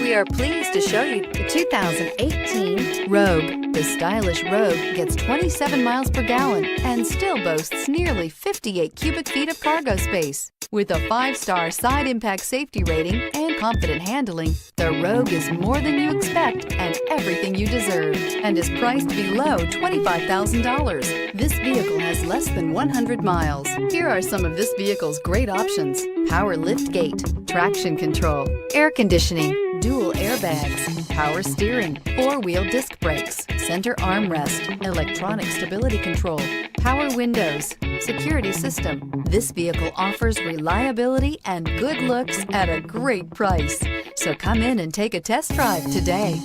We are pleased to show you the 2018 Rogue. The stylish Rogue gets 27 miles per gallon and still boasts nearly 58 cubic feet of cargo space. With a 5-star side impact safety rating and confident handling, the Rogue is more than you expect and everything you deserve, and is priced below $25,000. This vehicle has less than 100 miles. Here are some of this vehicle's great options: power lift gate, traction control, air conditioning, dual airbags, power steering, 4-wheel disc brakes, center armrest, electronic stability control, power windows, security system. This vehicle offers reliability and good looks at a great price. So come in and take a test drive today.